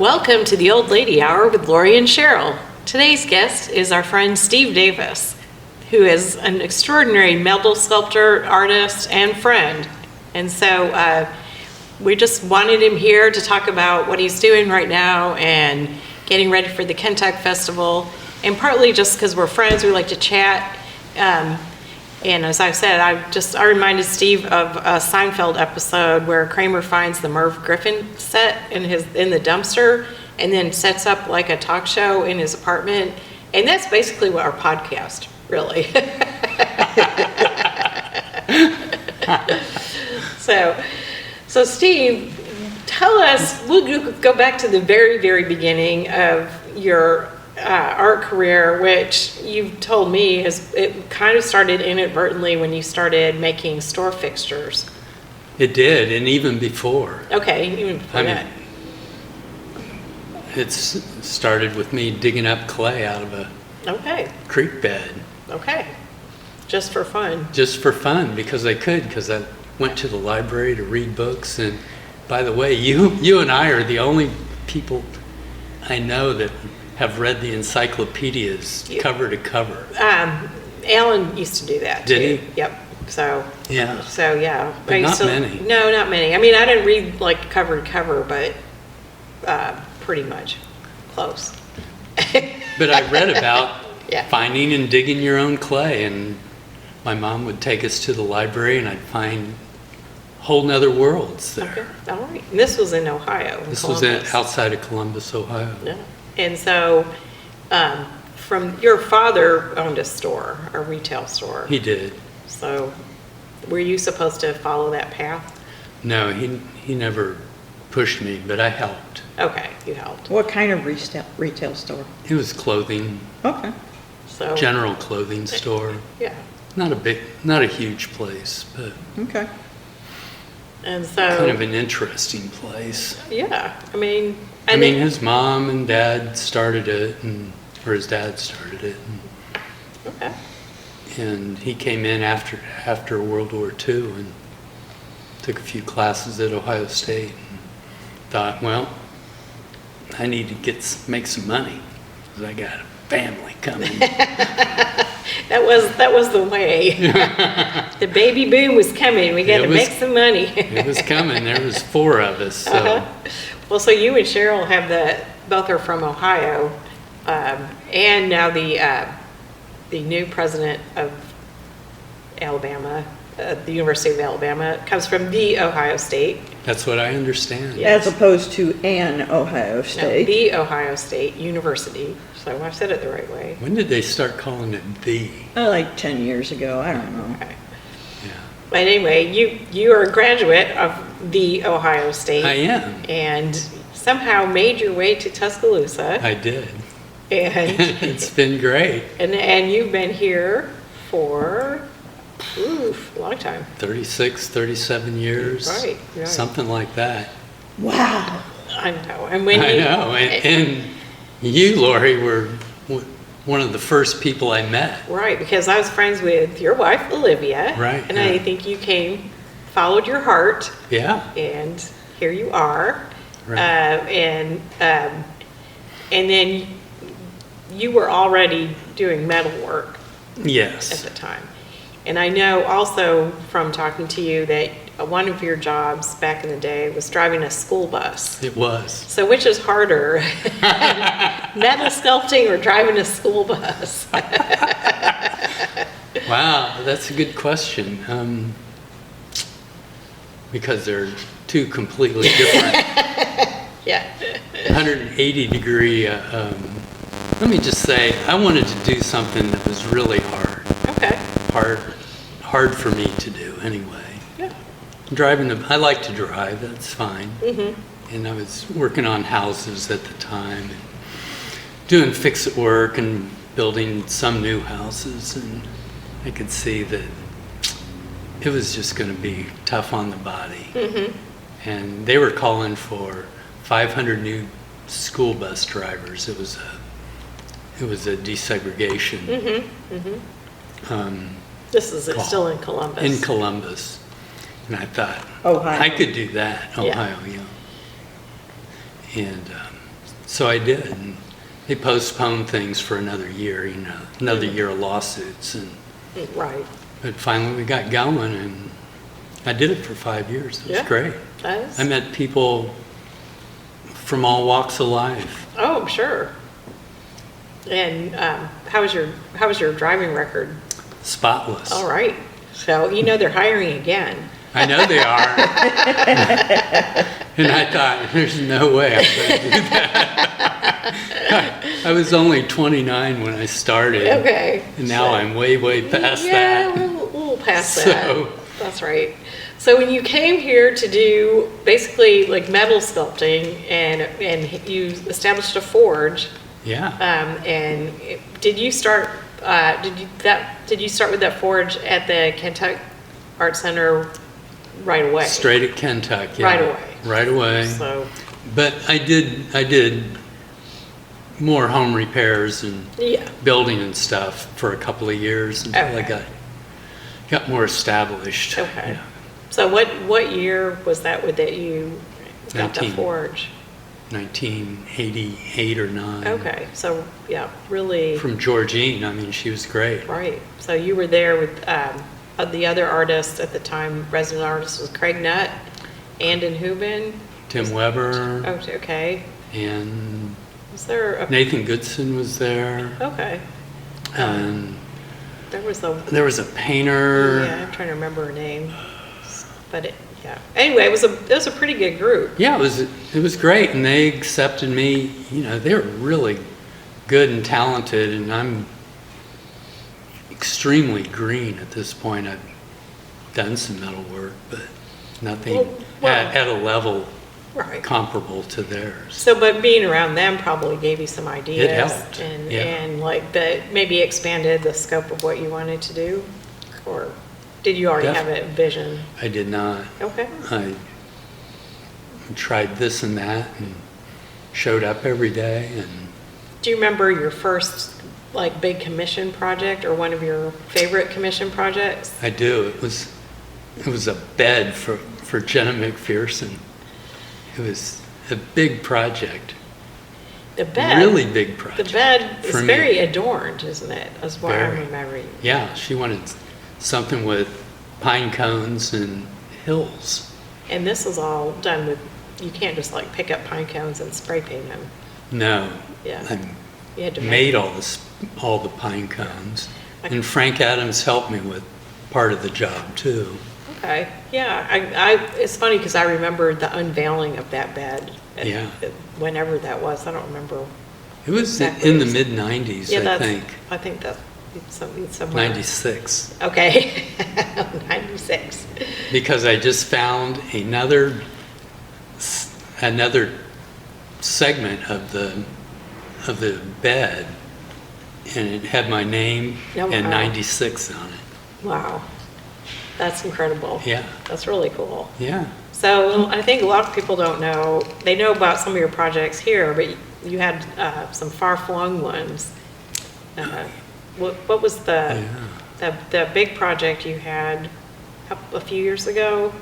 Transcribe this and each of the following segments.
Welcome to the Old Lady Hour with Lorrie and Sheryl. Today's guest is our friend Steve Davis, who is an extraordinary metal sculptor, artist, and friend. And so we just wanted him here to talk about what he's doing right now and getting ready for the Kentuck Festival. And partly just because we're friends, we like to chat. And as I said, I reminded Steve of a Seinfeld episode where Kramer finds the Merv Griffin set in the dumpster and then sets up like a talk show in his apartment. And that's basically what our podcast, really. So Steve, tell us, we'll go back to the very, very beginning of your art career, which you've told me it kind of started inadvertently when you started making store fixtures. It did, and even before. Okay, even before that. It started with me digging up clay out of a creek bed. Okay, just for fun. Just for fun, because I could, because I went to the library to read books. And by the way, you and I are the only people I know that have read the encyclopedias cover to cover. Alan used to do that. Did he? Yep. So yeah. But not many. No, not many. I mean, I didn't read like cover to cover, but pretty much close. But I read about finding and digging your own clay, and my mom would take us to the library, and I'd find whole nother worlds there. Okay. All right. And this was in Ohio. This was outside of Columbus, Ohio. Yeah. And so, from your father owned a retail store. He did. So, were you supposed to follow that path? No, he never pushed me, but I helped. Okay, you helped. What kind of retail store? It was clothing. Okay. So general clothing store. Yeah. Not a huge place, but okay. And so kind of an interesting place. Yeah, I mean, his mom and dad started it, or his dad started it. Okay. And he came in after World War II and took a few classes at Ohio State and thought, well, I need to make some money because I got a family coming. That was the way. The baby boom was coming. We got to make some money. It was coming. There was 4 of us. So. Well, so you and Sheryl have both are from Ohio, and now the new president of Alabama, the University of Alabama, comes from the Ohio State. That's what I understand. Yes. As opposed to an Ohio State. No, the Ohio State University. So I said it the right way. When did they start calling it the? Like 10 years ago. I don't know. Okay. Yeah. But anyway, you are a graduate of the Ohio State. I am. And somehow made your way to Tuscaloosa. I did. And it's been great. And you've been here for a long time. 36, 37 years. Right. Something like that. Wow. I know. And you, Lorrie, were one of the first people I met. Right, because I was friends with your wife, Olivia. Right. And I think you followed your heart. Yeah. And here you are. Right. And then you were already doing metal work. Yes. At the time. And I know also from talking to you that one of your jobs back in the day was driving a school bus. It was. So which is harder, metal sculpting or driving a school bus? Wow, that's a good question. Because they're two completely different. Yeah. 180 degree. Let me just say, I wanted to do something that was really hard. Okay. Hard for me to do anyway. Yeah. I like to drive, that's fine. Mm-hmm. And I was working on houses at the time, and doing fix-it work and building some new houses, and I could see that it was just going to be tough on the body. Mm-hmm. And they were calling for 500 new school bus drivers. It was a desegregation. Mm-hmm. Mm-hmm. This is still in Columbus. In Columbus. And I thought, Ohio. I could do that. Ohio, yeah. And So I did. And they postponed things for another year, another year of lawsuits. Right. But finally we got going, and I did it for 5 years. It was great. That is. I met people from all walks of life. Oh, I'm sure. And how was your driving record? Spotless. All right. So they're hiring again. I know they are. And I thought, there's no way I'm going to do that. I was only 29 when I started. Okay. And now I'm way, way past that. Yeah, we're a little past that. That's right. So when you came here to do basically like metal sculpting and you established a forge, Yeah. and did you start with that forge at the Kentuck Art Center right away? Straight at Kentuck, yeah. Right away. Right away. So But I did more home repairs and yeah. building and stuff for a couple of years until I Okay. got more established. Okay. Yeah. So what year was that that you got the 19. forge? 1988 or 9. Okay. So yeah, really. From Georgine. I mean, she was great. Right. So you were there with the other artist at the time, resident artist was Craig Nutt, Andon Hubin. Tim Weber Oh, okay. and Was there a, Nathan Goodson was there. okay. And There was a, there was a painter. yeah, I'm trying to remember her name, but yeah. Anyway, it was a pretty good group. Yeah, it was great, and they accepted me. They were really good and talented, and I'm extremely green at this point. I've done some metal work, but nothing Well, at a level Right. comparable to theirs. So, but being around them probably gave you some ideas. It helped, And, yeah. and like that maybe expanded the scope of what you wanted to do? Or did you already have a vision? I did not. Okay. I tried this and that and showed up every day, and Do you remember your first like big commission project or one of your favorite commission projects? I do. It was a bed for Jenna McPherson. It was a big project. The bed. Really big project. The bed is for me. very adorned, isn't it? That's what I'm Very. remembering. Yeah, she wanted something with pine cones and hills. And this is all done with, you can't just like pick up pine cones and spray paint them. No. Yeah. I You had to made all the pine cones. And Frank Adams helped me with part of the job too. Okay, yeah, it's funny because I remember the unveiling of that bed. Yeah. Whenever that was, I don't remember. It was Exactly. in the mid-90s, Yeah, I think. I think that's somewhere. 96. Okay, 96. Because I just found another segment of the bed, and it had my name Oh, and wow. 96 on it. Wow, that's incredible. Yeah. That's really cool. Yeah. So I think a lot of people don't know, they know about some of your projects here, but you had some far-flung ones. What was the big project you had a few years ago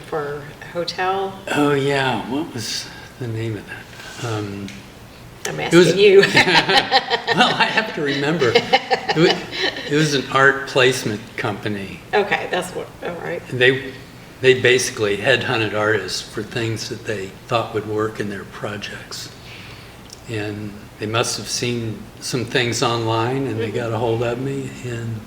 for a hotel? Oh yeah, what was the name of that? I'm It was- asking you. Well, I have to remember. It was an art placement company. Okay, that's what, all right. And they basically headhunted artists for things that they thought would work in their projects. And they must have seen some things online, and they got a hold of me and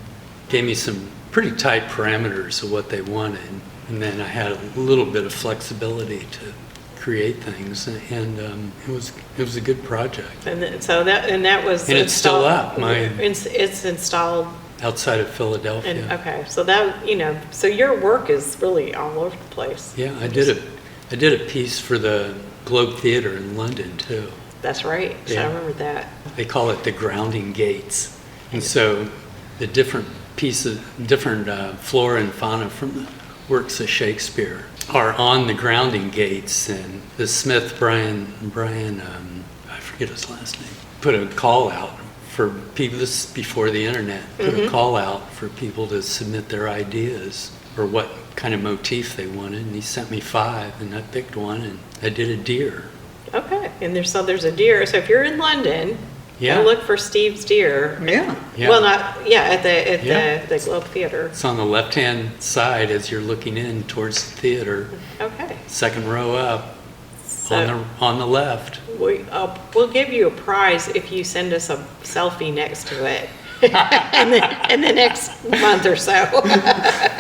gave me some pretty tight parameters of what they wanted. And then I had a little bit of flexibility to create things, and it was a good project. And that was. And it's still up. It's installed. Outside of Philadelphia. And, okay, so that, so your work is really all over the place. Yeah, I did a piece for the Globe Theatre in London too. That's right, so I Yeah. remember that. They call it the grounding gates. And so the different pieces, different flora and fauna from the works of Shakespeare are on the grounding gates. And the Smith, Brian, I forget his last name, put a call out for people, this is before the internet, put a call out for people to submit their ideas or what kind of motif they wanted. And he sent me 5, and I picked one, and I did a deer. Okay, and there's a deer. So if you're in London, Yeah. go look for Steve's Deer. Yeah. Yeah. Well, at Yeah. the Globe Theater. It's on the left-hand side as you're looking in towards the theater, Okay. second row up, So on the left. we'll give you a prize if you send us a selfie next to it in the next month or so.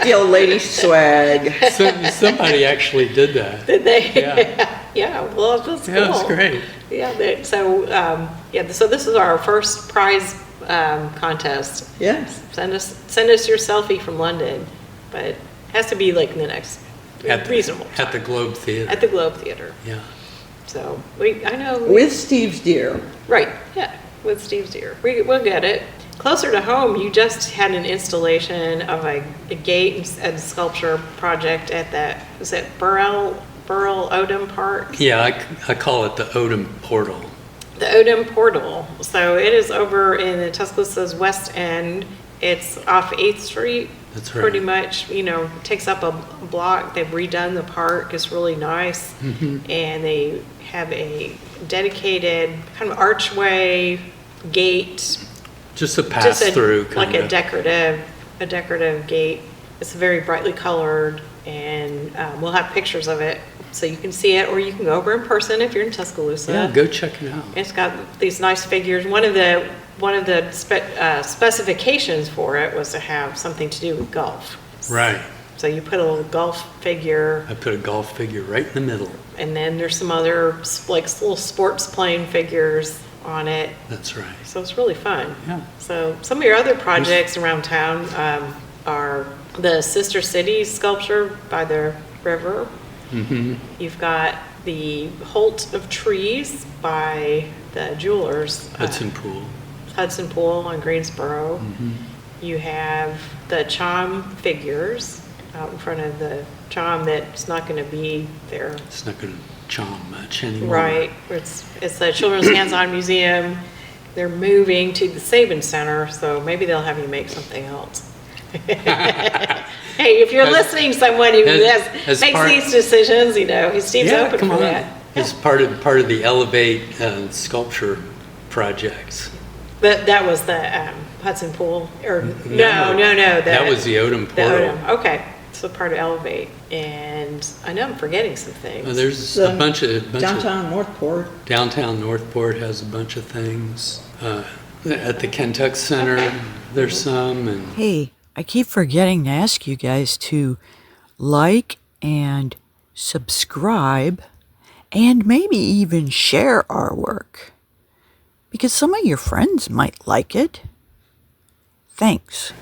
The old lady swag. Somebody actually did that. Did they? Yeah. Yeah, well, that's cool. Yeah, it's great. Yeah, so this is our first prize contest. Yes. Send us your selfie from London, but it has to be like in the next reasonable At the Globe Theater. at the Globe Theater. Yeah. So I know. With Steve's Deer. Right, yeah, with Steve's Deer. We'll get it. Closer to home, you just had an installation of a gate and sculpture project at was it Burrell Odom Park? Yeah, I call it the Odom Portal. The Odom Portal. So it is over in the Tuscaloosa's west end. It's off 8th Street. That's right. Pretty much, takes up a block. They've redone the park. It's really nice. Mm-hmm. And they have a dedicated kind of archway gate. Just a pass-through kind like of. a decorative gate. It's very brightly colored, and we'll have pictures of it so you can see it, or you can go over in person if you're in Tuscaloosa. Yeah, go check it out. It's got these nice figures. One of the specifications for it was to have something to do with golf. Right. So you put a little golf figure, I put a golf figure right in the middle. and then there's some other like little sports playing figures on it. That's right. So it's really fun. Yeah. So some of your other projects around town are the Sister Cities sculpture by the river. Mm-hmm. You've got the Holt of Trees by the jewelers. Hudson Pool on Greensboro. Mm-hmm. You have the Chom figures out in front of the Chom that's not going to be there. It's not going to chom much anymore. Right. It's the Children's Hands-On Museum. They're moving to the Sabin Center, so maybe they'll have you make something else. Hey, if you're listening, someone who makes these decisions, Steve's open come for on. that. It's part of the Elevate sculpture projects. But that was the Hudson Pool, or no. That was the Odom The Portal. Odom. Okay, so part of Elevate, and I know I'm forgetting some things. Well, there's a bunch of Downtown Northport. Downtown Northport has a bunch of things. At the Kentuck Center, there's some, and Hey, I keep forgetting to ask you guys to like and subscribe and maybe even share our work, because some of your friends might like it. Thanks.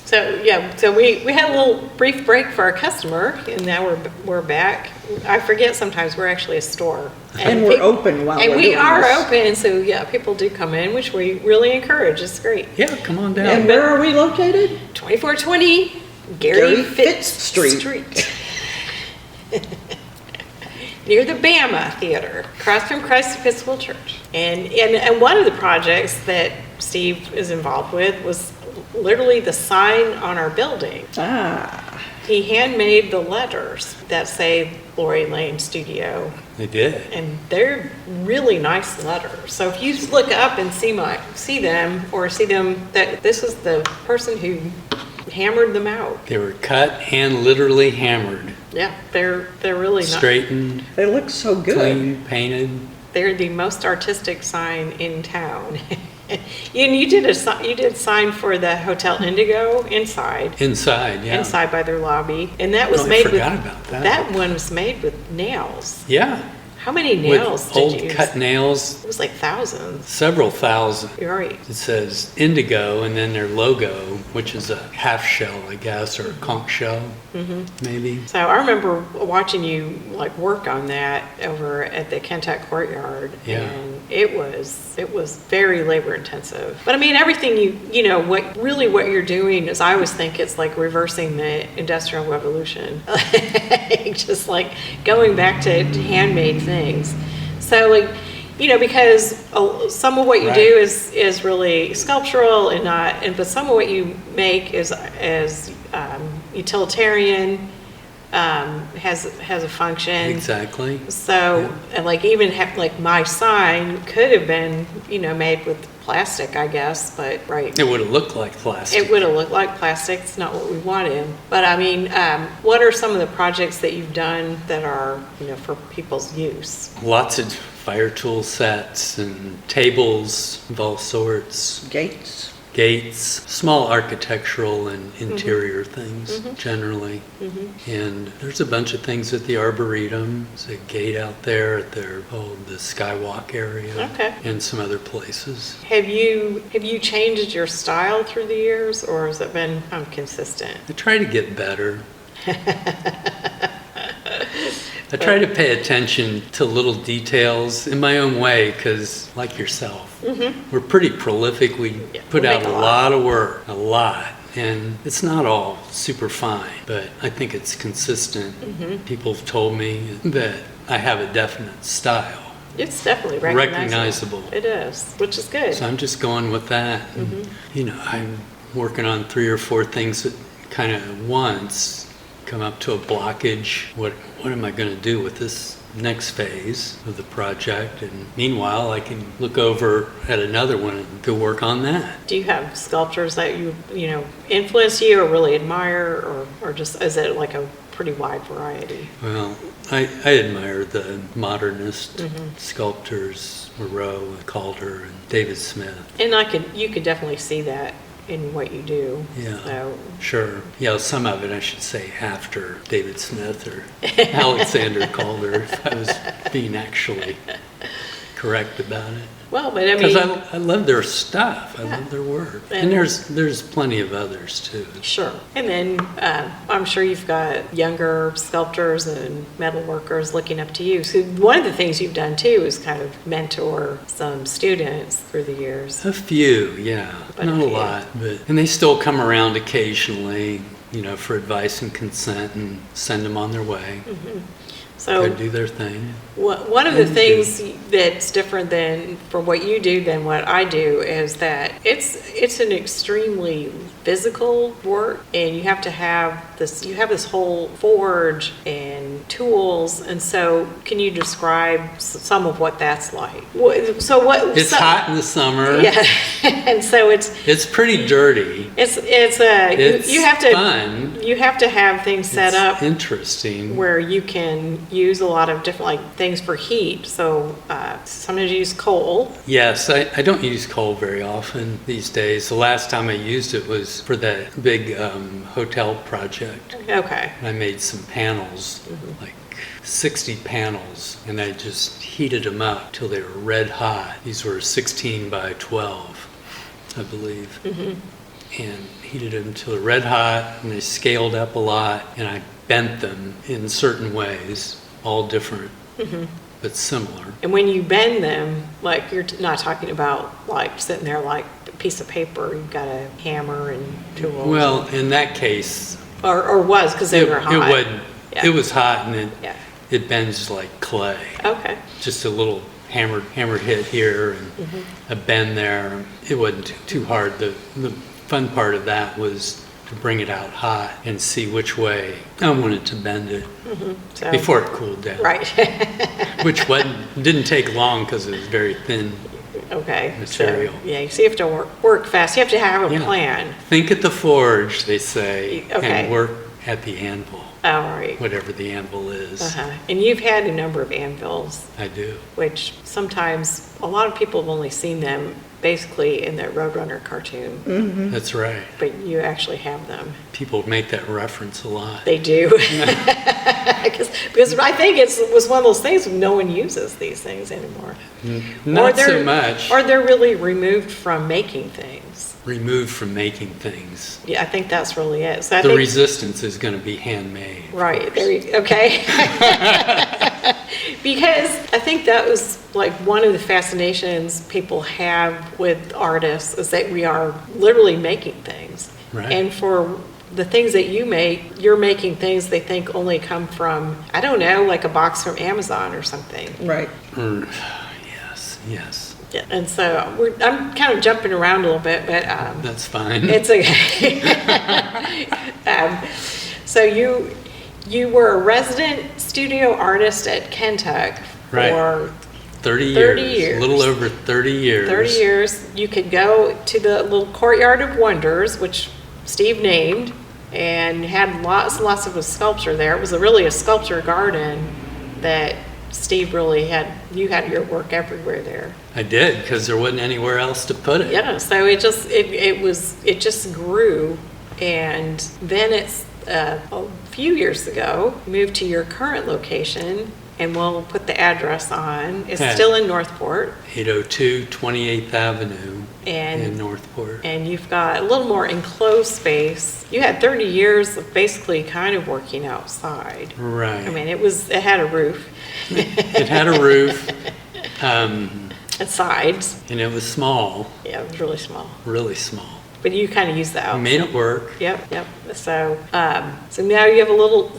So we had a little brief break for our customer, and now we're back. I forget sometimes we're actually a store, And we're open while and we're we doing are this. open. So people do come in, which we really encourage. It's great. yeah, come on down. And where are we located? 2420 Gary Gary Fitz Fitz Street. Near the Bama Theater, across from Christ Episcopal Church. And one of the projects that Steve is involved with was literally the sign on our building. Ah, He handmade the letters that say Lorrie Lane Studio, They did. and they're really nice letters. So if you look up and see them, that this is the person who hammered them out. They were cut and literally hammered, Yeah, they're really nice. straightened, they look so good. clean, painted. They're the most artistic sign in town. You did sign for the Hotel Indigo inside Inside, by their lobby, and that was Oh, I made forgot with about that. that one was made with nails. Yeah. How many nails With did old you use? cut nails, It was like thousands. several thousand. You're right. It says Indigo, and then their logo, which is a half shell, I guess, or a conch shell, maybe. So I remember watching you work on that over at the Kentuck courtyard, Yeah. and it was very labor intensive. But I mean, everything what you're doing is, I always think it's like reversing the Industrial Revolution, just like going back to handmade things. So because some of what you Right. do is really sculptural but some of what you make is utilitarian. has a function. Exactly. So, and like even like my sign could have been, made with plastic, I guess, but right. It would have looked like plastic. It would have looked like plastic. It's not what we wanted. But I mean, what are some of the projects that you've done that are, for people's use? Lots of fire tool sets and tables of all sorts. Gates, small architectural and interior things generally. And there's a bunch of things at the Arboretum. There's a gate out there at the Skywalk area. Okay. And some other places. Have you changed your style through the years, or has it been consistent? I try to get better. I try to pay attention to little details in my own way because, like yourself, we're pretty prolific. We put out a lot of work, and it's not all super fine, but I think it's consistent. People have told me that I have a definite style. It's definitely recognizable. It is, which is good. So I'm just going with that. And, I'm working on 3 or 4 things at kind of once. Come up to a blockage. What am I going to do with this next phase of the project? And meanwhile, I can look over at another one and go work on that. Do you have sculptors that you influence you or really admire, or just is it like a pretty wide variety? Well, I admire the modernist sculptors, Moreau, Calder, and David Smith. And you could definitely see that in what you do. Yeah, so. Sure. Yeah, some of it I should say after David Smith or Alexander Calder, if I was being actually correct about it. Well, but I mean, because I love their stuff. I love their work, and there's plenty of others too. Sure. And then I'm sure you've got younger sculptors and metal workers looking up to you. So one of the things you've done too is kind of mentor some students through the years. A few, yeah, not a lot, and they still come around occasionally, for advice and consent, and send them on their way. So do their thing. One of the things that's different from what you do than what I do is that it's an extremely physical work, and you have to have this. You have this whole forge and tools, and so can you describe some of what that's like? It's hot in the summer. Yeah, and so it's pretty dirty. It's you have to fun. You have to have things set up interesting where you can use a lot of different things for heat. So sometimes you use coal. Yes, I don't use coal very often these days. The last time I used it was for that big hotel project. Okay. I made some panels, like 60 panels, and I just heated them up till they were red hot. These were 16 by 12, I believe. And heated them till they're red hot, and they scaled up a lot, and I bent them in certain ways, all different, but similar. And when you bend them, you're not talking about sitting there like a piece of paper. You've got a hammer and tools. Well, in that case, or was because they were hot. It wasn't. Yeah. It was hot, and it bends like clay. Okay. Just a little hammer hit here and a bend there. It wasn't too hard. The fun part of that was to bring it out hot and see which way I wanted to bend it before it cooled down. Right. Which didn't take long because it was very thin material. So, so you have to work fast. You have to have a plan. Think at the forge, they say, Okay. and work at the anvil. All right. Whatever the anvil is. And you've had a number of anvils. I do. Which sometimes a lot of people have only seen them basically in the Roadrunner cartoon. That's right. But you actually have them. People make that reference a lot. They do. Because I think it was one of those things no one uses these things anymore. Not so much. Or they're really removed from making things. Removed from making things. Yeah, I think that's really it. So the resistance is going to be handmade. Right. Okay. Because I think that was one of the fascinations people have with artists is that we are literally making things. Right. And for the things that you make, you're making things they think only come from, I don't know, like a box from Amazon or something. Right. Yes. Yeah, and so I'm kind of jumping around a little bit, but that's fine. It's okay. So you were a resident studio artist at Kentuck Right. for 30 30 years. years. A little over 30 years. 30 years. You could go to the little Courtyard of Wonders, which Steve named, and had lots and lots of a sculpture there. It was really a sculpture garden that Steve really had. You had your work everywhere there. I did, because there wasn't anywhere else to put it. Yeah, so it just grew, and then it's a few years ago moved to your current location, and we'll put the address on. It's Yeah. still in Northport, 802 28th Avenue in and Northport. you've got a little more enclosed space. You had 30 years of basically kind of working outside. Right. I mean, it had a roof It had a roof, and sides. and it was small, Yeah, it was really small, really small. but you kind of used the We outside. made it work. Yep, yep. So, so now you have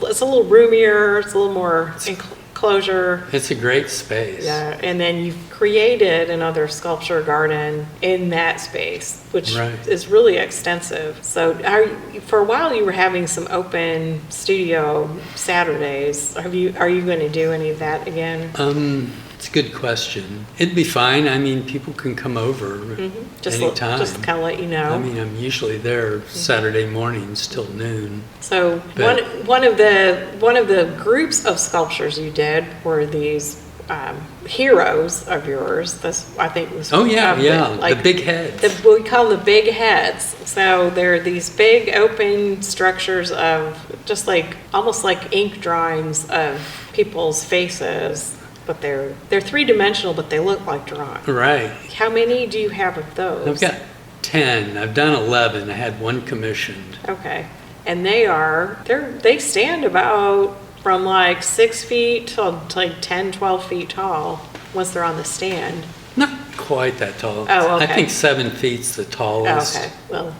it's a little roomier, it's a little more enclosure. It's a great space. Yeah, and then you've created another sculpture garden in that space, which Right. is really extensive. So for a while you were having some open studio Saturdays. Are you going to do any of that again? It's a good question. It'd be fine. I mean, people can come over Just anytime. just kind of let you know. I mean, I'm usually there Saturday mornings till noon. So But- one of the groups of sculptures you did were these heroes of yours. This I think was Oh, yeah, yeah, like the big heads. we call them the big heads. So they're these big open structures of just like almost like ink drawings of people's faces, but they're three-dimensional, but they look like drawings. Right. How many do you have of those? I've got 10. I've done 11. I had one commissioned. Okay. And they stand about from like 6 feet to like 10, 12 feet tall once they're on the stand. Not quite that tall. Oh, okay. I think 7 feet's the Oh, tallest. okay. Well,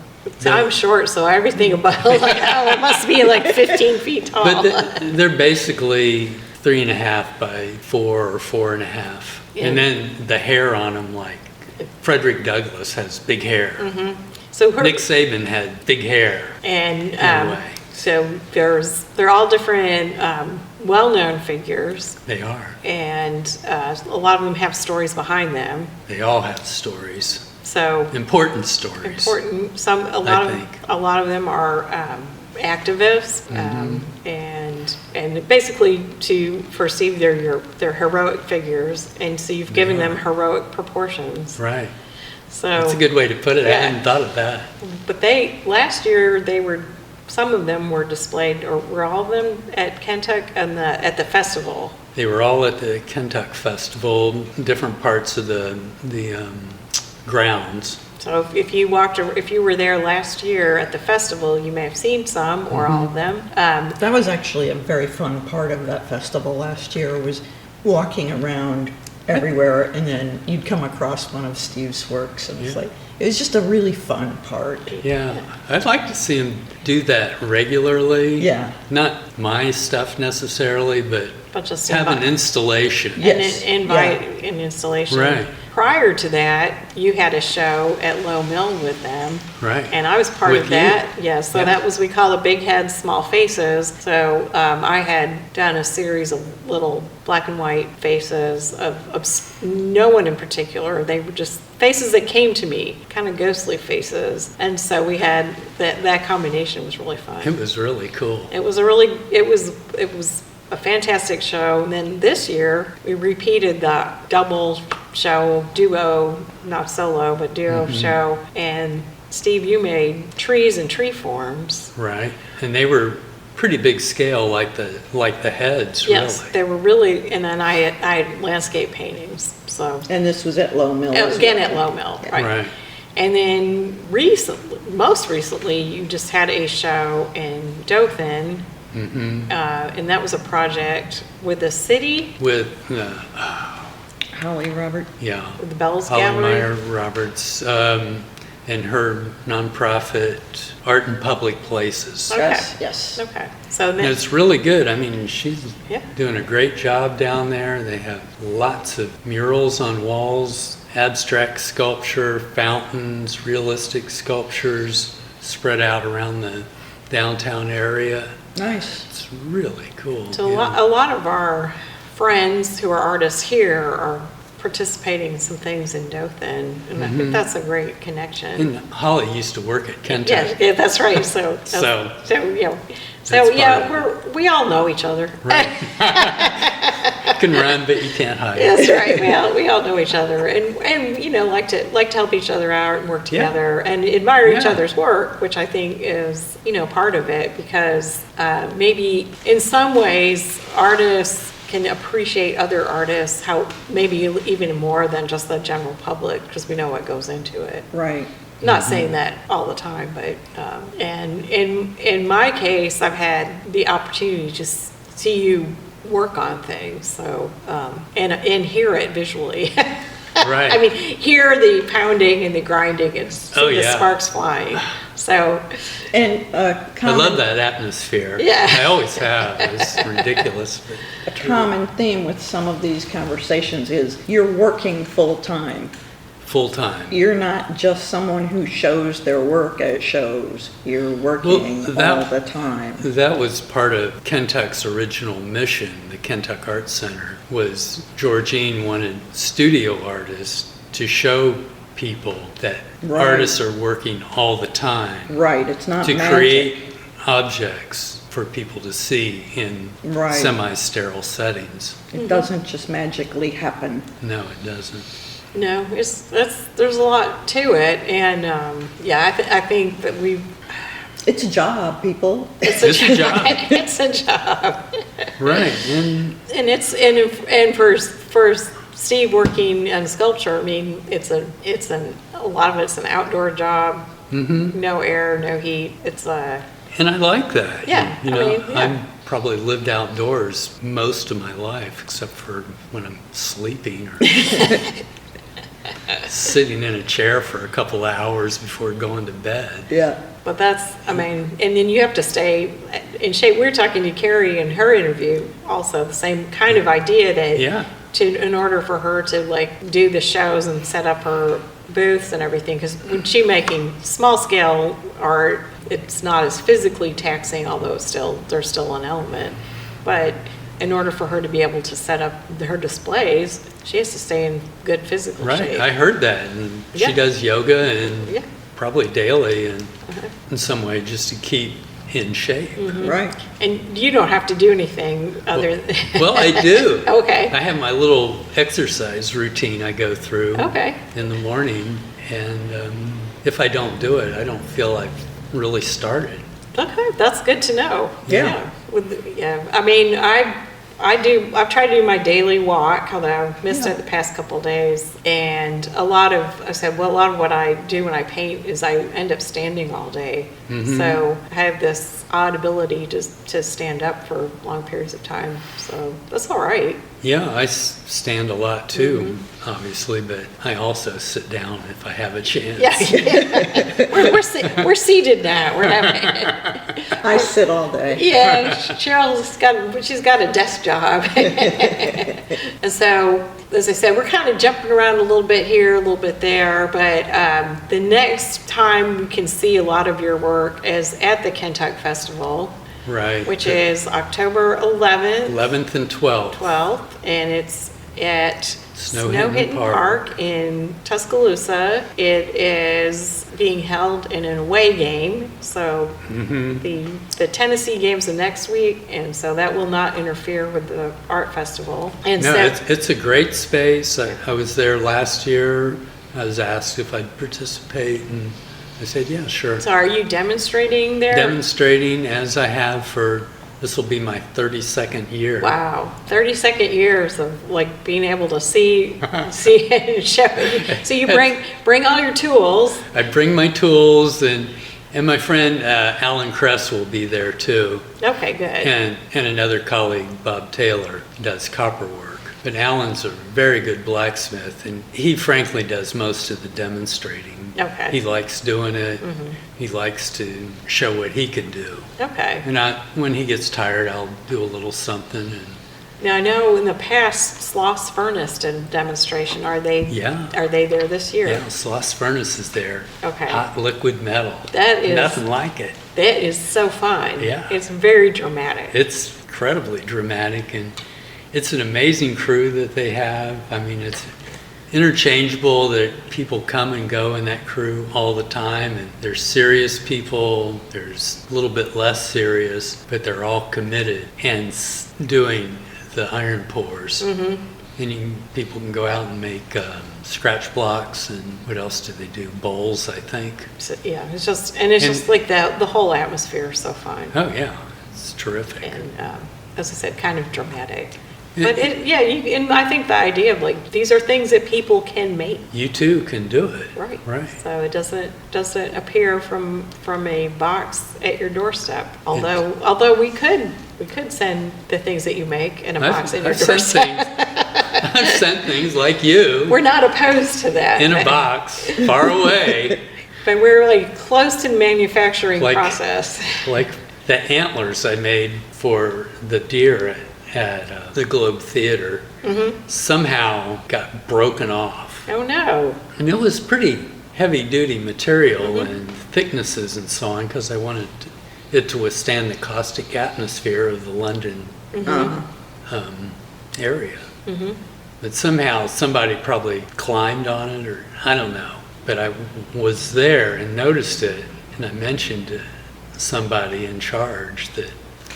Yeah. I'm short, so everything about like, oh, it must be like 15 feet tall. But they're basically 3.5 by 4 or 4.5. Yeah. And then the hair on them, like Frederick Douglass has big hair. So Nick Saban had big hair. and in a way. so they're all different well-known figures, They are. and a lot of them have stories behind them. They all have stories. So Important stories. important. A lot of them are activists, and basically for Steve, they're heroic figures, and so you've given them heroic proportions. Right. So That's a good way to put it. I Yeah. hadn't thought of that. But last year some of them were displayed, or were all of them at Kentuck and at the festival. They were all at the Kentuck Festival, different parts of the grounds. So if you were there last year at the festival, you may have seen some or all of them. That was actually a very fun part of that festival last year, was walking around everywhere, and then you'd come across one of Steve's works, and it was just a really fun part. Yeah, I'd like to see him do that regularly. Yeah. Not my stuff necessarily, but just have an invite- installation. Yes. And invite an installation. Right. Prior to that, you had a show at Low Mill with them. Right. And I was part With of that. you. Yeah, so Yeah. that was, we call it Big Heads, Small Faces. So I had done a series of little black and white faces of no one in particular. They were just faces that came to me, kind of ghostly faces. And so we had that combination was really fun. It was really cool. It was a fantastic show. And then this year, we repeated the double show, duo, not solo, but duo show. And Steve, you made trees and tree forms. Right. And they were pretty big scale, like the heads, Yes, really. they were really, and then I had landscape paintings, so. And this was at Low Mill as Again, well. at Low Mill, right. Right. And then most recently, you just had a show in Dothan. And that was a project with the city, With, Holly Robert. yeah, with the Bells Holly Gallery. Meyer Roberts, and her nonprofit Art in Public Places. Okay. Yes. Okay, so And then, it's really good. I mean, she's Yeah. doing a great job down there. They have lots of murals on walls, abstract sculpture, fountains, realistic sculptures spread out around downtown area. Nice. It's really cool. So yeah. a lot of our friends who are artists here are participating in some things in Dothan, and I think that's a great connection. And Holly used to work at Kentuck. Yeah, that's right. So That's yeah, part of we all know each other. Right. You can run, but you can't hide. That's right. We all know each other, and you know, like to help each other out and work together and admire each Yeah. other's work, which I think is, you know, part of it, because maybe in some ways artists can appreciate other artists, how maybe even more than just the general public, because we know what goes into it. Right. Not saying that all the time, but and in my case, I've had the opportunity to just see you work on things, so and hear it visually. Right. I mean, hear the pounding and the grinding and see the yeah. sparks flying. So, And I love that atmosphere. Yeah. I always have. It's ridiculous. But a common theme with some of these conversations is you're working full-time. full time. You're not just someone who shows their work at shows. You're working all the time. That was part of Kentuck's original mission. The Kentuck Art Center was Georgine wanted studio artists to show people that Right. artists are working all the time Right, it's not to magic. create objects for people to see in Right. semi-sterile settings. It doesn't just magically happen. No, it doesn't. no, there's a lot to it, and I think that It's a job, people. It's a job. It's a job. Right. And And and for Steve working on Sculpture, I mean, a lot of it's an outdoor job. No air, no heat. It's And I like that. Yeah, You I know, mean, yeah. I'm probably lived outdoors most of my life, except for when I'm sleeping or sitting in a chair for a couple hours before going to bed. Yeah. But I mean, and then you have to stay in shape. We were talking to Carrie in her interview also, the same kind of idea that Yeah. in order for her to like do the shows and set up her booths and everything, because when she's making small scale art, it's not as physically taxing, although there's still an element. But in order for her to be able to set up her displays, she has to stay in good physical Right. shape. I heard that. And Yeah. she does yoga and Yeah. probably daily and in some way just to keep in shape. Right. And you don't have to do anything other than. Well, I do. Okay. I have my little exercise routine I go through Okay. in the morning. And if I don't do it, I don't feel I've really started. Okay, that's good to know. Yeah. I mean, I've tried to do my daily walk, although I've missed it the past couple of days. And a lot of what I do when I paint is I end up standing all day. So I have this odd ability to stand up for long periods of time. So that's all right. Yeah, I stand a lot too, obviously, but I also sit down if I have a chance. Yeah. We're seated now. We're having. I sit all day. Yeah, she's got a desk job. And so, as I said, we're kind of jumping around a little bit here, a little bit there, but the next time we can see a lot of your work is at the Kentuck Festival, Right. which is October 11th, 11th and 12th. 12th, and it's at Snow-Hidden Park in Tuscaloosa. It is being held in an away game, so the Tennessee game's the next week, and so that will not interfere with the art festival. And No, so, it's a great space. I was there last year. I was asked if I'd participate, and I said, yeah, sure. so are you demonstrating there? Demonstrating as I have this will be my 32nd year. Wow, 32nd years of like being able to see and show. So you bring all your tools. I bring my tools, and my friend Alan Kress will be there too. Okay, good. And another colleague, Bob Taylor, does copper work. But Alan's a very good blacksmith, and he frankly does most of the demonstrating. Okay. He likes doing it. He likes to show what he can do. Okay. And when he gets tired, I'll do a little something. And Now I know in the past Sloss Furnace did a demonstration. Are they? Yeah. Are they there this year? yeah, Sloss Furnace is there. Okay. Hot liquid metal. That is- Nothing like it. It is so fun. Yeah. It's very dramatic. It's incredibly dramatic, and it's an amazing crew that they have. I mean, it's interchangeable, that people come and go in that crew all the time, and there's serious people, there's a little bit less serious, but they're all committed and doing the iron pours. And people can go out and make scratch blocks, and what else do they do? Bowls, I think. So, yeah, it's just like the whole atmosphere is so fun. Oh yeah, it's terrific. And as I said, kind of dramatic. But and I think the idea of like, these are things that people can make. You too can do it. Right. Right. So it doesn't appear from a box at your doorstep. Although we could send the things that you make in a box at your doorstep. I've sent things like you We're not opposed to that. in a box far away, But we're like close to the manufacturing Like- process. like the antlers I made for the deer at the Globe Theater. Somehow got broken off. Oh no. And it was pretty heavy-duty material and thicknesses and so on, because I wanted it to withstand the caustic atmosphere of the London area. But somehow somebody probably climbed on it, or I don't know. But I was there and noticed it, and I mentioned to somebody in charge that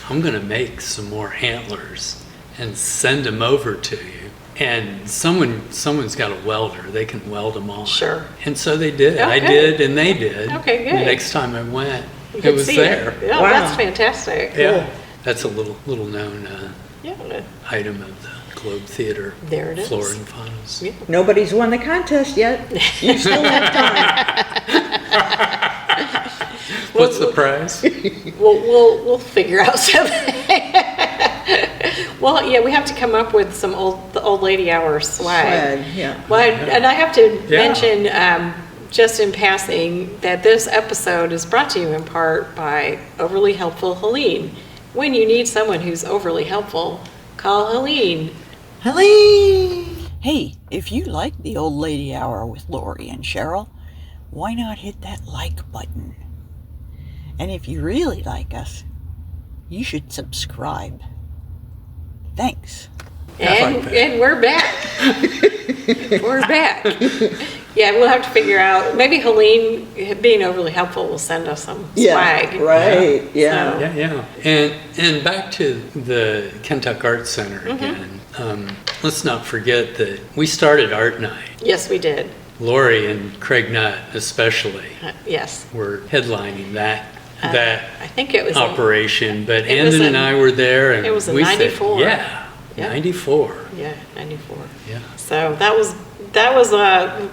I'm going to make some more antlers and send them over to you. And someone's got a welder. They can weld them on. Sure. And so they did. I Okay. did, and they did. Okay, good. The next time I went, You it could was see there. Yeah, Wow. that's fantastic. Yeah. That's a little known Yeah. item of the Globe Theater. There it is. Flora and faunas. Yeah. Nobody's won the contest yet. You still have time. What's the prize? We'll figure out something. Well, yeah, we have to come up with the old lady hour swag. Swag, yeah. Well, and I have to Yeah. mention, just in passing, that this episode is brought to you in part by Overly Helpful Helene. When you need someone who's overly helpful, call Helene. Helene! Hey, if you like the Old Lady Hour with Lorrie and Sheryl, why not hit that like button? And if you really like us, you should subscribe. Thanks. And we're back. We're back. Yeah, we'll have to figure out, maybe Helene, being overly helpful, will send us some swag. Right, yeah. Yeah. And back to the Kentuck Art Center again. Let's not forget that we started Art Night. Yes, we did. Lorrie and Craig Nutt especially Yes. were headlining that I think it was operation, but it was Andon and in- I were there, and it was in we said, 94. yeah, Yeah. 94. Yeah, 94. Yeah. So that was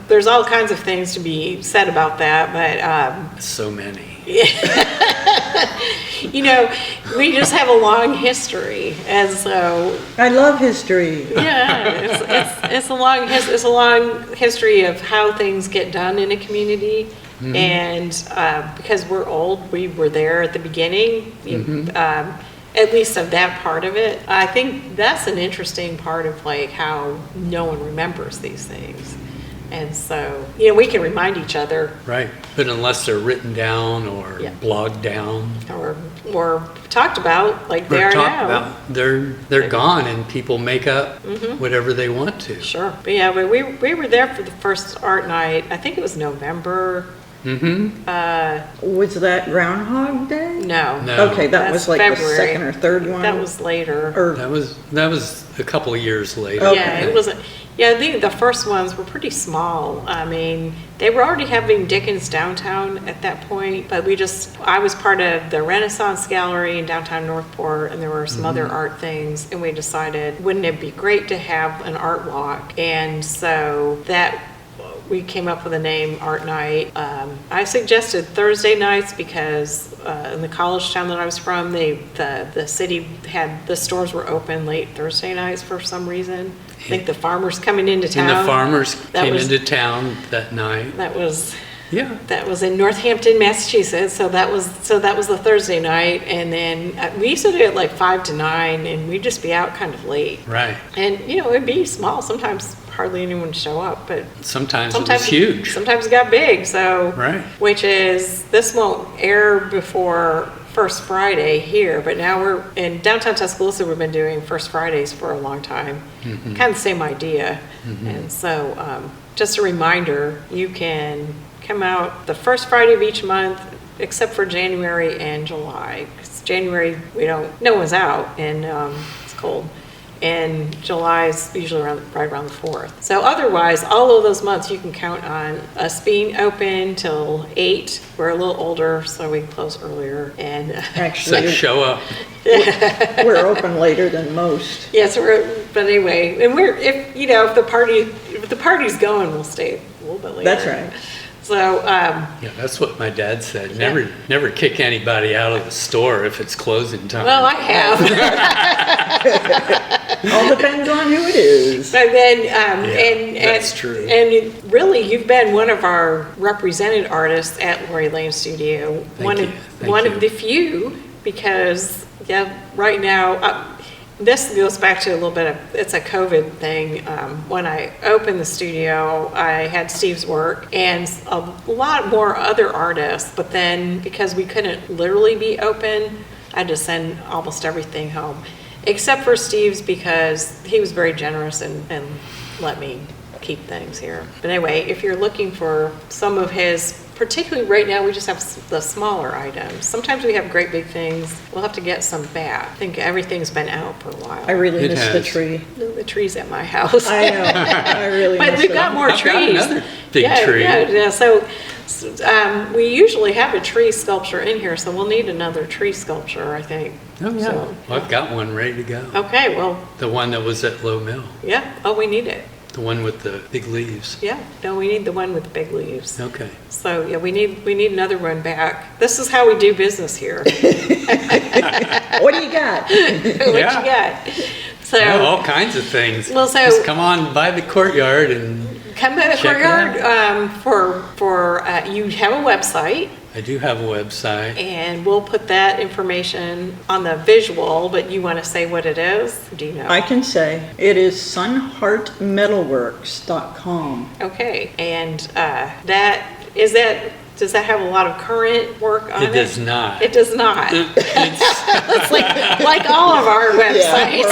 there's all kinds of things to be said about that, but So many. we just have a long history, and so I love history. yeah, it's a long history of how things get done in a community, and because we're old, we were there at the beginning. At least of that part of it. I think that's an interesting part of like how no one remembers these things. And so, we can remind each other Right. But unless they're written down or Yeah. blogged down, or talked about like they or are talked now. about, they're gone, and people make up whatever they want to. Sure. But yeah, we were there for the first art night. I think it was November. Was that Groundhog Day? No. No. Okay, that That's was like February. the second or third one? That was later. Or, That was a couple of years later. Okay. Yeah, it wasn't. Yeah, I think the first ones were pretty small. I mean, they were already having Dickens downtown at that point, but I was part of the Renaissance Gallery in downtown Northport, and there were some other art things, and we decided, wouldn't it be great to have an art walk? And so we came up with the name Art Night. I suggested Thursday nights because in the college town that I was from, the city had, the stores were open late Thursday nights for some reason. I think the farmers coming into town. And the farmers That came was- into town that night. That was Yeah. in Northampton, Massachusetts. So that was the Thursday night, and then we used to do it like 5 to 9, and we'd just be out kind of late. Right. And it'd be small, sometimes hardly anyone show up, but Sometimes it was huge. Sometimes it got big, so. Right. Which is, this won't air before First Friday here, but now we're in downtown Tuscaloosa. We've been doing First Fridays for a long time. Kind of the same idea. And so, just a reminder, you can come out the first Friday of each month, except for January and July. 'Cause January, no one's out, and it's cold. And July is usually right around the 4th. So otherwise, all of those months, you can count on us being open till 8. We're a little older, so we close earlier. And So Actually, show up. we're open later than most. yes, but anyway, and if the party's going, we'll stay a little bit later. That's right. So, Yeah, that's what my dad said. Never kick anybody out of the store if it's closing time. well, I have. All depends on who it is. But then, that's true. And really, you've been one of our represented artists at Lorrie Lane Studio. Thank you. One of the few, because right now, this goes back to a little bit of, it's a COVID thing. When I opened the studio, I had Steve's work and a lot more other artists, but then because we couldn't literally be open, I had to send almost everything home. Except for Steve's, because he was very generous and let me keep things here. But anyway, if you're looking for some of his, particularly right now, we just have the smaller items. Sometimes we have great big things. We'll have to get some back. I think everything's been out for a while. I really It miss the has. tree. The trees at my house. I know. I really But miss we've them. got more I've got trees. another big Yeah, tree. Yeah. So we usually have a tree sculpture in here, so we'll need another tree sculpture, I think. Oh, yeah. So, Well, I've got one ready to go. okay, well, The one that was at Low Mill. yeah. Oh, we need it. The one with the big leaves. Yeah. No, we need the one with the big leaves. Okay. So, yeah, we need another one back. This is how we do business here. What do you got? What Yeah. you got? So, Oh, all kinds of things. Well, so- Just come on by the courtyard and come by the check it courtyard you have a website. I do have a website. And we'll put that information on the visual, but you want to say what it is? Do you know? I can say it is sunheartmetalworks.com. Okay, and does that have a lot of current work on it? It does not. It does not. It's It's like all of our websites.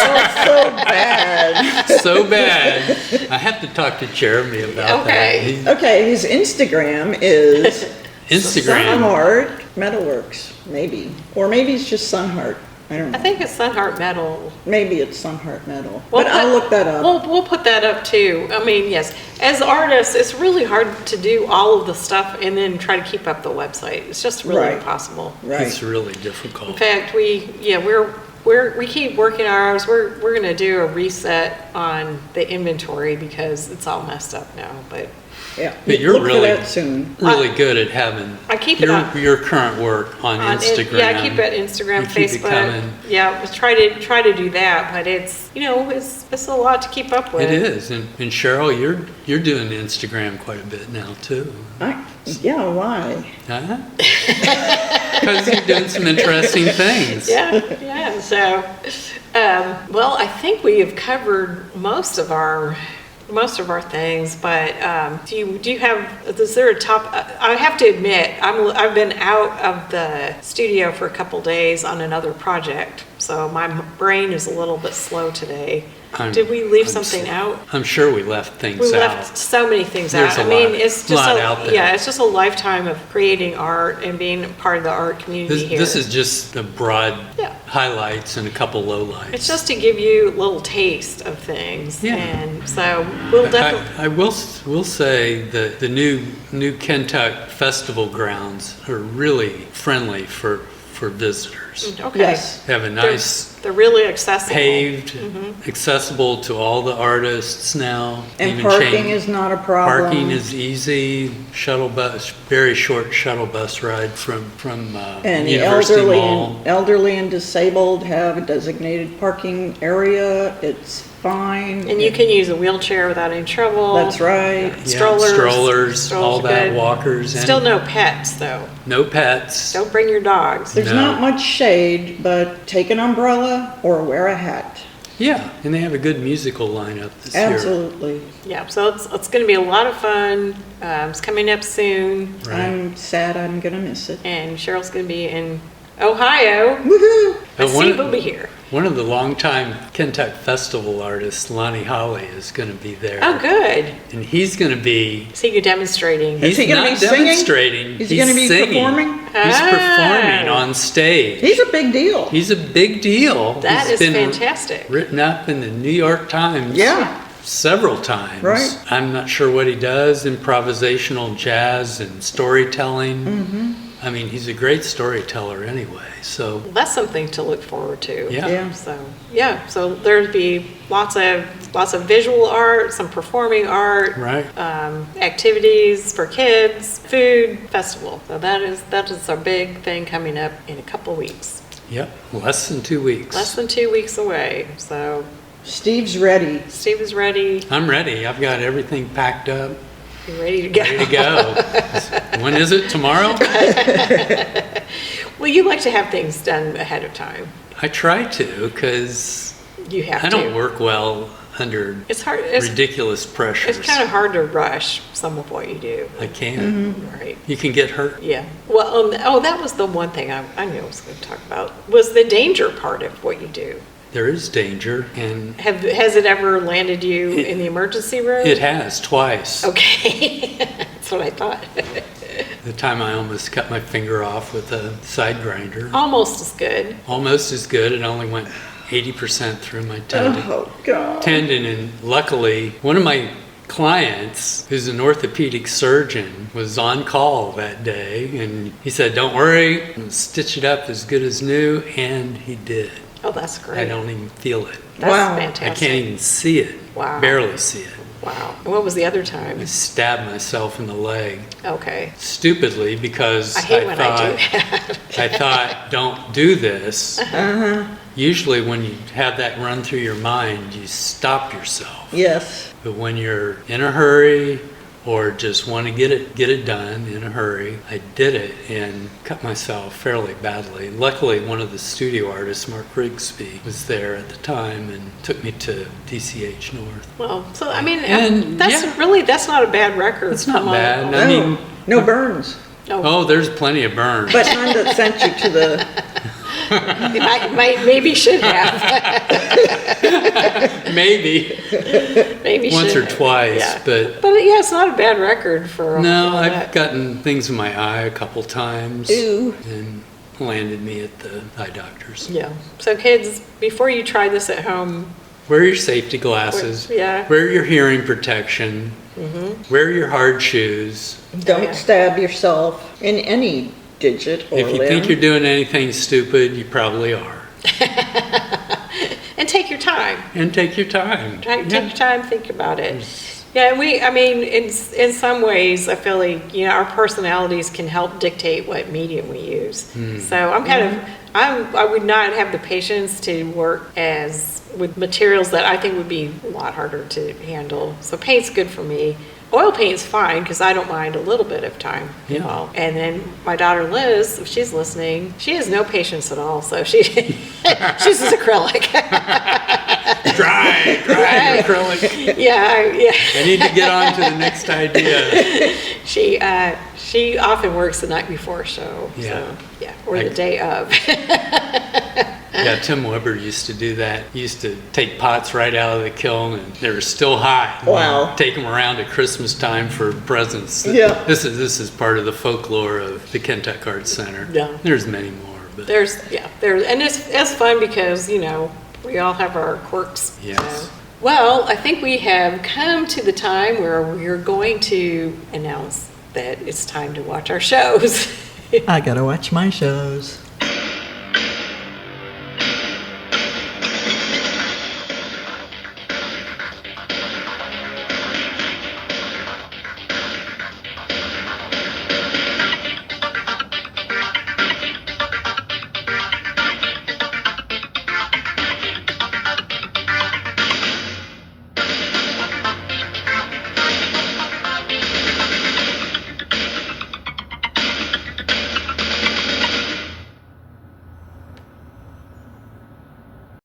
so bad. so bad. I have to talk to Jeremy about Okay. that. Okay, his Instagram is Instagram. Sunheart Metalworks, maybe. Or maybe it's just Sunheart. I don't I know. think it's Sunheart Metal. Maybe it's Sunheart Metal. We'll But I'll look that up. We'll put that up too. I mean, yes, as artists, it's really hard to do all of the stuff and then try to keep up the website. It's just really Right. impossible. It's Right. really In difficult. fact, we keep working ours. We're gonna do a reset on the inventory because it's all messed up now, but Yeah. But you're Look for really, that soon. really good at having I keep it on- your current work on Instagram. Yeah, I keep it Instagram, You keep it Facebook. coming. Yeah, we try to do that, but it's a lot to keep up with. It is, and Cheryl, you're doing Instagram quite a bit now too. Yeah, why? Huh? Because you're doing some interesting things. Yeah. So, well, I think we have covered most of our things, but do you have, is there a top, I have to admit, I've been out of the studio for a couple days on another project, so my brain is a little bit slow today. Did we leave something out? I'm sure we left things We out. left so many things There's out. a I mean, lot- it's just lot out there. yeah, it's just a lifetime of creating art and being part of the art community here. This is just the broad Yeah. highlights and a couple lowlights. It's just to give you a little taste of things, Yeah. and so we'll definitely. I will say that the new Kentuck festival grounds are really friendly for visitors. Okay. Yes. They have a nice They're really accessible. paved, Mm-hmm. accessible to all the artists now. And Even parking chain- is not a problem. Parking is easy. Shuttle bus, very short shuttle bus ride from And the University Mall. elderly and disabled have a designated parking area. It's fine. And you can use a wheelchair without any trouble. That's right. Yeah, Strollers all are that, good. walkers. and Still no pets, though. no pets. Don't bring your dogs. There's No. not much shade, but take an umbrella or wear a hat. Yeah, and they have a good musical lineup this year. Absolutely. Yeah, so it's going to be a lot of fun. It's coming up soon, Right. I'm sad I'm gonna miss it. and Cheryl's going to be in Ohio. Woohoo! But One Steve of- will be here. One of the longtime Kentuck Festival artists, Lonnie Holly, is going to be there. Oh, good. And he's going to be, So you're demonstrating. he's he gonna not be singing? demonstrating. Is he gonna be singing. performing? He's Ah. performing on stage. He's a big deal. He's a big deal. That He's is been fantastic. written up in the New York Times. Yeah. Several times. Right. I'm not sure what he does, improvisational jazz and storytelling. Mm-hmm. I mean, he's a great storyteller anyway, so, Well, that's something to look forward to. yeah. Yeah. So there'd be lots of visual art, some performing art, Right. activities for kids, food, festival. So that is our big thing coming up in a couple weeks. Yep, less than 2 weeks. Less than 2 weeks away. So Steve's ready. Steve is ready. I'm ready. I've got everything packed up, You're ready to go. ready to go. When is it? Tomorrow? Well, you like to have things done ahead of time. I try to, because You have I to. don't work well under It's hard. It's ridiculous pressures. kind of hard to rush some of what you do. I can't. Right. You can get hurt. Yeah. Well, that was the one thing I knew I was going to talk about, was the danger part of what you do. There is danger, and Has it ever landed you in the emergency room? it has twice. Okay. That's what I thought. The time I almost cut my finger off with a side grinder. Almost as good. Almost as good. It only went 80% through my tendon. Oh, God. And luckily, one of my clients, who's an orthopedic surgeon, was on call that day, and he said, "Don't worry, I'll stitch it up as good as new," and he did. Oh, that's great. I don't even feel it. That's Wow. I fantastic. can't even see it. Wow. Barely see it. Wow. And what was the other I time? stabbed myself in the leg Okay. stupidly because I hate when I do thought that. I thought, don't do this. Usually when you have that run through your mind, you stop yourself. Yes. But when you're in a hurry or just want to get it done in a hurry, I did it and cut myself fairly badly. Luckily, one of the studio artists, Mark Rigsby, was there at the time and took me to DCH North. Well, so I mean, And, that's not a bad record. It's not Come on. bad. No, I mean, no burns. oh, there's plenty of burns. But none that sent you to the, Maybe should have. Maybe Maybe once should or have. twice, Yeah. but But yeah, it's not a bad record for. no, all I've that. gotten things in my eye a couple times Ew. and landed me at the eye doctor's. Yeah. So kids, before you try this at home, Wear your safety glasses. Yeah. Wear your hearing protection. Wear your hard shoes. don't yeah. stab yourself in any digit or If you limb. think you're doing anything stupid, you probably are. and take your time. And take your time. Take your time, think about it. Yeah, I mean, in some ways, I feel like, our personalities can help dictate what medium we use. So I would not have the patience to work with materials that I think would be a lot harder to handle. So paint's good for me. Oil paint's fine because I don't mind a little bit of time Yeah. involved. And then my daughter Liz, if she's listening, she has no patience at all. So she she's just acrylic. Dry acrylic. Yeah. I need to get on to the next idea. She often works the night before a show. Yeah. So, or the day of. Yeah, Tim Weber used to do that. He used to take pots right out of the kiln and they were still hot. Wow. Take them around at Christmas time for presents. Yeah. This is part of the folklore of the Kentuck Arts Center. Yeah. There's many more, but there's and it's fun because we all have our quirks. Yes. So. Well, I think we have come to the time where we're going to announce that it's time to watch our shows. I gotta watch my shows.